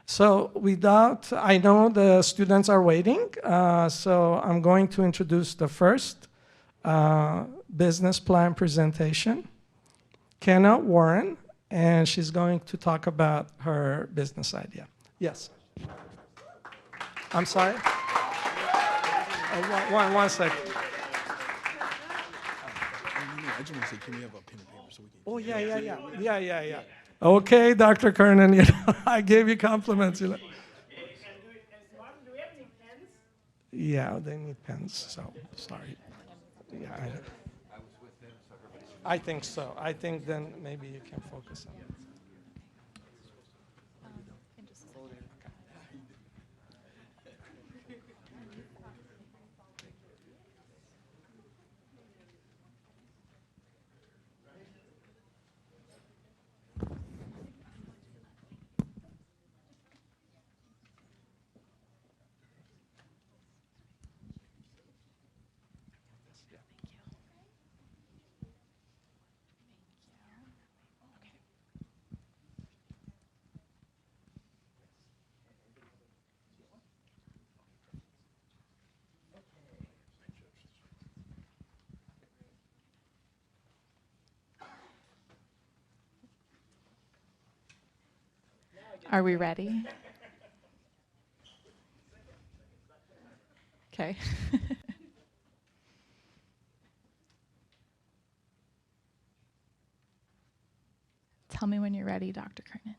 So I know the students are waiting, so I'm going to introduce the first business plan presentation, McKenna Warren, and she's going to talk about her business idea. Yes. I'm sorry? One second. I just want to say, can we have a pen and paper so we can... Oh, yeah. Okay, Dr. Kernan, I gave you compliments. Do we have any pens? Yeah, they need pens, so sorry. Yeah, I think so. I think then maybe you can focus on it. Are we ready? Okay. Tell me when you're ready, Dr. Kernan.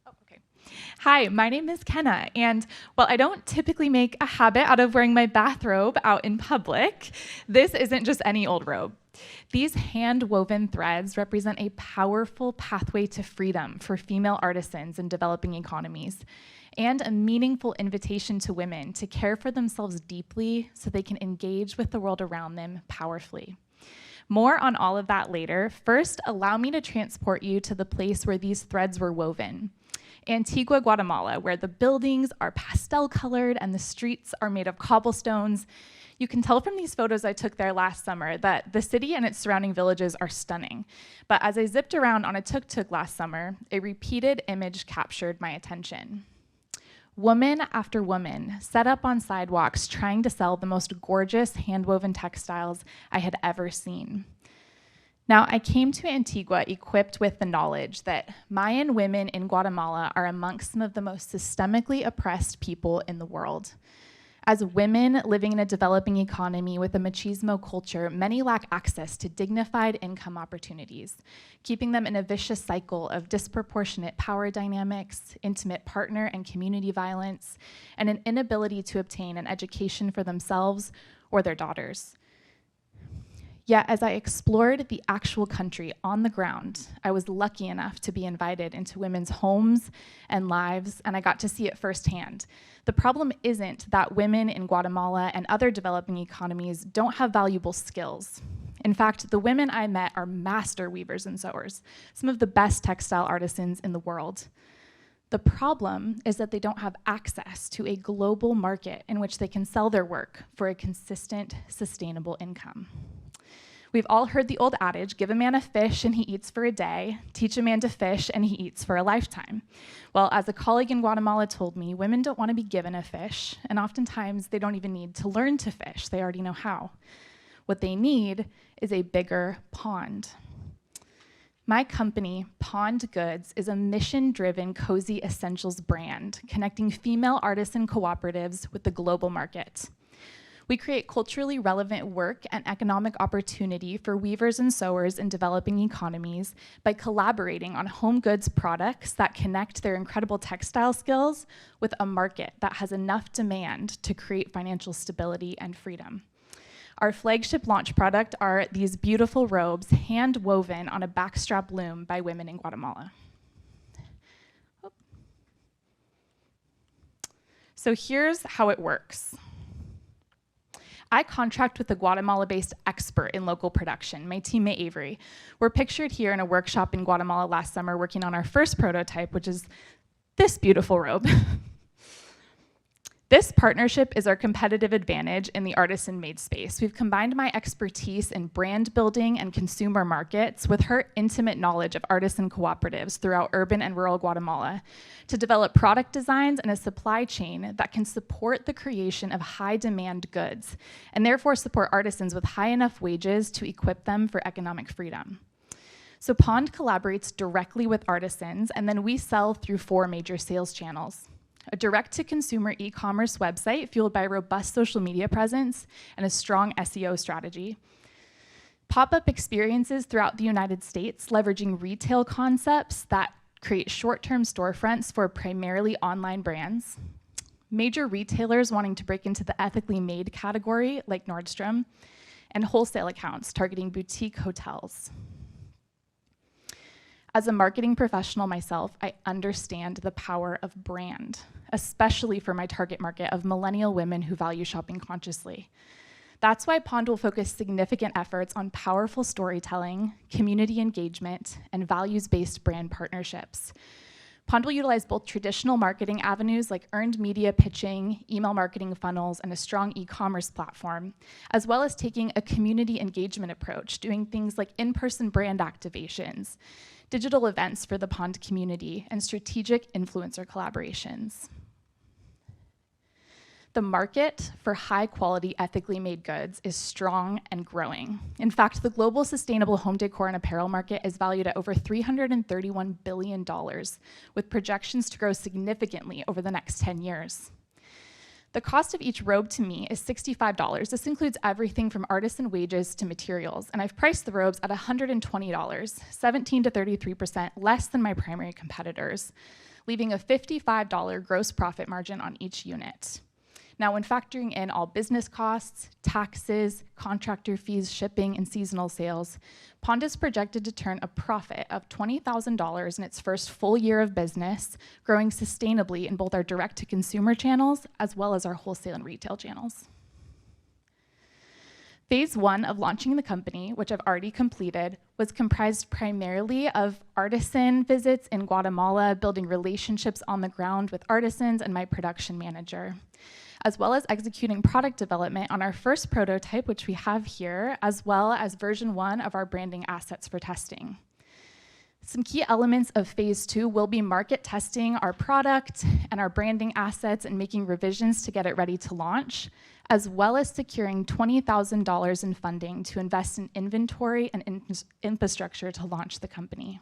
Oh, okay. Hi, my name is Kenna, and while I don't typically make a habit out of wearing my bathrobe out in public, this isn't just any old robe. These hand-woven threads represent a powerful pathway to freedom for female artisans in developing economies, and a meaningful invitation to women to care for themselves deeply so they can engage with the world around them powerfully. More on all of that later. First, allow me to transport you to the place where these threads were woven. Antigua, Guatemala, where the buildings are pastel-colored and the streets are made of cobblestones. You can tell from these photos I took there last summer that the city and its surrounding villages are stunning. But as I zipped around on a tuk-tuk last summer, a repeated image captured my attention. Woman after woman set up on sidewalks trying to sell the most gorgeous hand-woven textiles I had ever seen. Now, I came to Antigua equipped with the knowledge that Mayan women in Guatemala are amongst some of the most systemically oppressed people in the world. As women living in a developing economy with a machismo culture, many lack access to dignified income opportunities, keeping them in a vicious cycle of disproportionate power dynamics, intimate partner and community violence, and an inability to obtain an education for themselves or their daughters. Yet, as I explored the actual country on the ground, I was lucky enough to be invited into women's homes and lives, and I got to see it firsthand. The problem isn't that women in Guatemala and other developing economies don't have valuable skills. In fact, the women I met are master weavers and sewers, some of the best textile artisans in the world. The problem is that they don't have access to a global market in which they can sell their work for a consistent, sustainable income. We've all heard the old adage, give a man a fish and he eats for a day, teach a man to fish and he eats for a lifetime. Well, as a colleague in Guatemala told me, women don't want to be given a fish, and oftentimes they don't even need to learn to fish, they already know how. What they need is a bigger pond. My company, Pond Goods, is a mission-driven cozy essentials brand connecting female artisan cooperatives with the global market. We create culturally relevant work and economic opportunity for weavers and sewers in developing economies by collaborating on home goods products that connect their incredible textile skills with a market that has enough demand to create financial stability and freedom. Our flagship launch product are these beautiful robes hand woven on a backstrap loom by women in Guatemala. So here's how it works. I contract with a Guatemala-based expert in local production, my teammate Avery. We're pictured here in a workshop in Guatemala last summer working on our first prototype, which is this beautiful robe. This partnership is our competitive advantage in the artisan-made space. We've combined my expertise in brand building and consumer markets with her intimate knowledge of artisan cooperatives throughout urban and rural Guatemala to develop product designs and a supply chain that can support the creation of high-demand goods and therefore support artisans with high enough wages to equip them for economic freedom. So Pond collaborates directly with artisans, and then we sell through 4 major sales channels: a direct-to-consumer e-commerce website fueled by a robust social media presence and a strong SEO strategy, pop-up experiences throughout the United States leveraging retail concepts that create short-term storefronts for primarily online brands, major retailers wanting to break into the ethically made category like Nordstrom, and wholesale accounts targeting boutique hotels. As a marketing professional myself, I understand the power of brand, especially for my target market of millennial women who value shopping consciously. That's why Pond will focus significant efforts on powerful storytelling, community engagement, and values-based brand partnerships. Pond will utilize both traditional marketing avenues like earned media pitching, email marketing funnels, and a strong e-commerce platform, as well as taking a community engagement approach, doing things like in-person brand activations, digital events for the Pond community, and strategic influencer collaborations. The market for high-quality, ethically made goods is strong and growing. In fact, the global sustainable home decor and apparel market is valued at over $331 billion, with projections to grow significantly over the next 10 years. The cost of each robe to me is $65. This includes everything from artisan wages to materials, and I've priced the robes at $120, 17 to 33% less than my primary competitors, leaving a $55 gross profit margin on each unit. Now, when factoring in all business costs, taxes, contractor fees, shipping, and seasonal sales, Pond is projected to turn a profit of $20,000 in its first full year of business, growing sustainably in both our direct-to-consumer channels as well as our wholesale and retail channels. Phase 1 of launching the company, which I've already completed, was comprised primarily of artisan visits in Guatemala, building relationships on the ground with artisans and my production manager, as well as executing product development on our first prototype, which we have here, as well as version 1 of our branding assets for testing. Some key elements of phase 2 will be market testing our product and our branding assets and making revisions to get it ready to launch, as well as securing $20,000 in funding to invest in inventory and infrastructure to launch the company.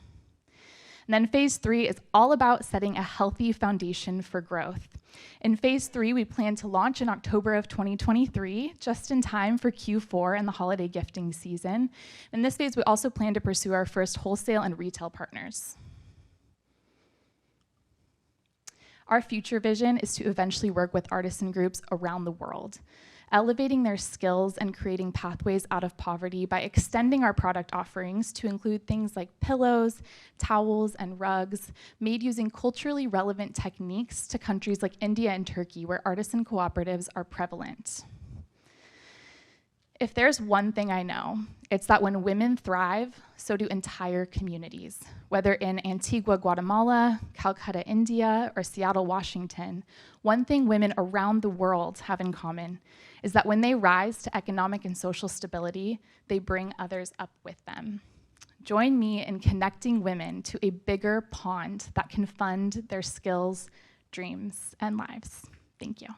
And then phase 3 is all about setting a healthy foundation for growth. In phase 3, we plan to launch in October of 2023, just in time for Q4 and the holiday gifting season. In this phase, we also plan to pursue our first wholesale and retail partners. Our future vision is to eventually work with artisan groups around the world, elevating their skills and creating pathways out of poverty by extending our product offerings to include things like pillows, towels, and rugs made using culturally relevant techniques to countries like India and Turkey, where artisan cooperatives are prevalent. If there's one thing I know, it's that when women thrive, so do entire communities. Whether in Antigua, Guatemala, Calcutta, India, or Seattle, Washington, one thing women around the world have in common is that when they rise to economic and social stability, they bring others up with them. Join me in connecting women to a bigger pond that can fund their skills, dreams, and lives. Thank you.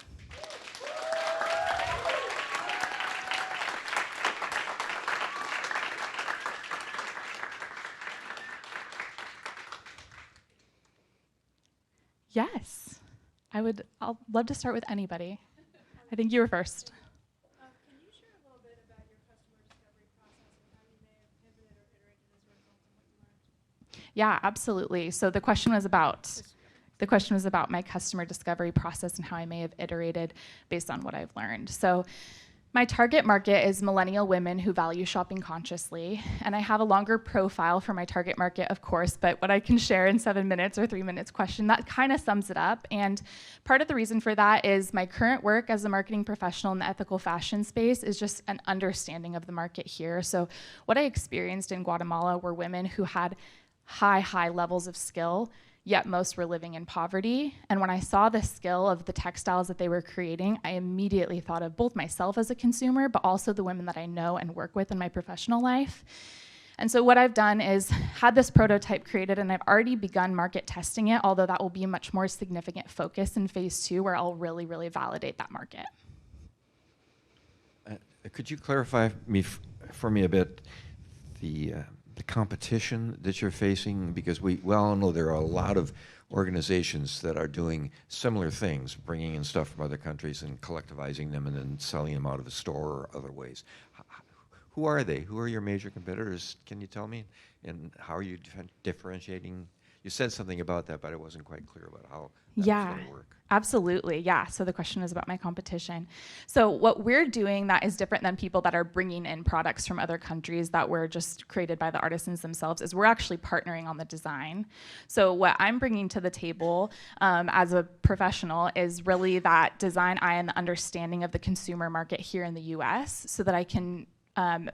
Yes, I'll love to start with anybody. I think you were first. Can you share a little bit about your customer discovery process and how you may have pivoted or iterated as a result of what you learned? Yeah, absolutely. So the question was about my customer discovery process and how I may have iterated based on what I've learned. So my target market is millennial women who value shopping consciously, and I have a longer profile for my target market, of course, but what I can share in 7 minutes or 3 minutes question, that kind of sums it up. And part of the reason for that is my current work as a marketing professional in the ethical fashion space is just an understanding of the market here. So what I experienced in Guatemala were women who had high levels of skill, yet most were living in poverty. And when I saw the skill of the textiles that they were creating, I immediately thought of both myself as a consumer, but also the women that I know and work with in my professional life. And so what I've done is had this prototype created, and I've already begun market testing it, although that will be a much more significant focus in phase 2, where I'll really, really validate that market. Could you clarify for me a bit the competition that you're facing? Because we all know there are a lot of organizations that are doing similar things, bringing in stuff from other countries and collectivizing them and then selling them out of the store or other ways. Who are they? Who are your major competitors? Can you tell me? And how are you differentiating? You said something about that, but I wasn't quite clear about how that was going to work. Absolutely. Yeah. So the question is about my competition. So what we're doing that is different than people that are bringing in products from other countries that were just created by the artisans themselves is we're actually partnering on the design. So what I'm bringing to the table as a professional is really that design eye and the understanding of the consumer market here in the US so that I can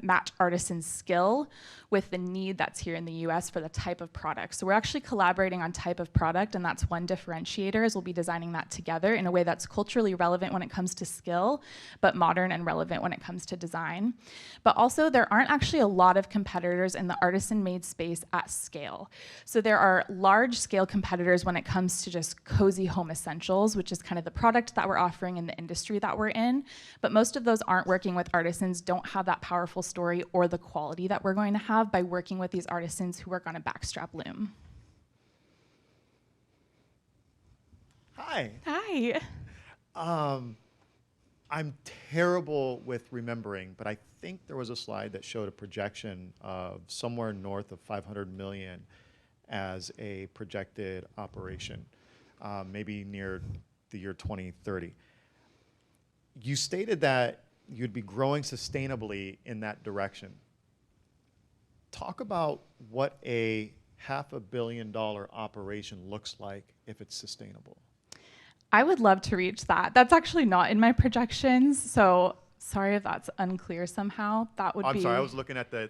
match artisan skill with the need that's here in the US for the type of product. So we're actually collaborating on type of product, and that's one differentiator, is we'll be designing that together in a way that's culturally relevant when it comes to skill, but modern and relevant when it comes to design. But also there aren't actually a lot of competitors in the artisan-made space at scale. So there are large-scale competitors when it comes to just cozy home essentials, which is kind of the product that we're offering in the industry that we're in. But most of those aren't working with artisans, don't have that powerful story or the quality that we're going to have by working with these artisans who work on a backstrap loom. Hi. Hi. I'm terrible with remembering, but I think there was a slide that showed a projection of somewhere north of 500 million as a projected operation, maybe near the year 2030. You stated that you'd be growing sustainably in that direction. Talk about what a $500 million operation looks like if it's sustainable. I would love to reach that. That's actually not in my projections, so sorry if that's unclear somehow. That would be... I'm sorry, I was looking at the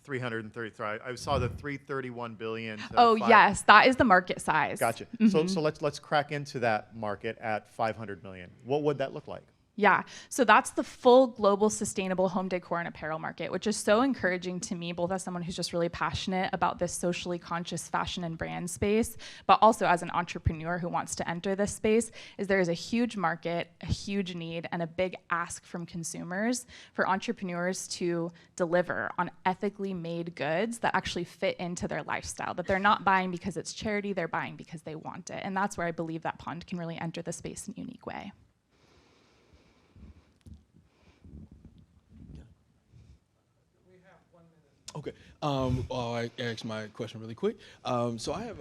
333. I saw the 331 billion. Oh, yes, that is the market size. Gotcha. Mm-hmm. So let's crack into that market at 500 million. What would that look like? Yeah, so that's the full global sustainable home decor and apparel market, which is so encouraging to me, both as someone who's just really passionate about this socially conscious fashion and brand space, but also as an entrepreneur who wants to enter this space, is there is a huge market, a huge need, and a big ask from consumers for entrepreneurs to deliver on ethically made goods that actually fit into their lifestyle, that they're not buying because it's charity, they're buying because they want it. And that's where I believe that Pond can really enter the space in a unique way. Okay. I asked my question really quick. So I have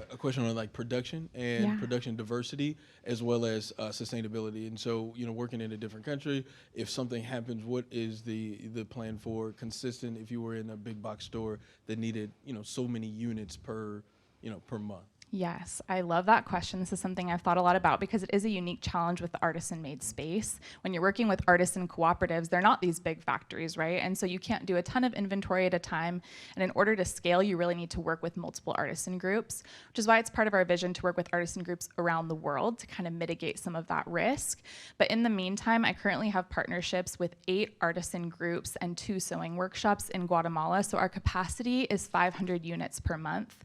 a question on like production and production diversity as well as sustainability. And so, you know, working in a different country, if something happens, what is the plan for consistent? If you were in a big box store that needed, you know, so many units per month. Yes, I love that question. This is something I've thought a lot about because it is a unique challenge with the artisan-made space. When you're working with artisan cooperatives, they're not these big factories, right? And so you can't do a ton of inventory at a time. And in order to scale, you really need to work with multiple artisan groups, which is why it's part of our vision to work with artisan groups around the world to kind of mitigate some of that risk. But in the meantime, I currently have partnerships with 8 artisan groups and 2 sewing workshops in Guatemala. So our capacity is 500 units per month.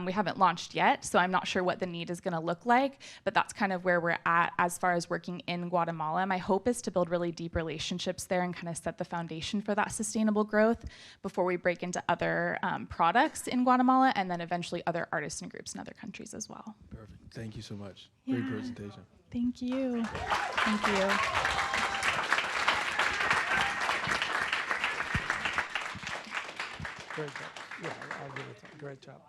We haven't launched yet, so I'm not sure what the need is going to look like, but that's kind of where we're at as far as working in Guatemala. My hope is to build really deep relationships there and kind of set the foundation for that sustainable growth before we break into other products in Guatemala and then eventually other artisan groups in other countries as well. Perfect. Thank you so much. Yeah. Great presentation. Thank you. Thank you. Great job. Yeah, I'll give it to you. Great job.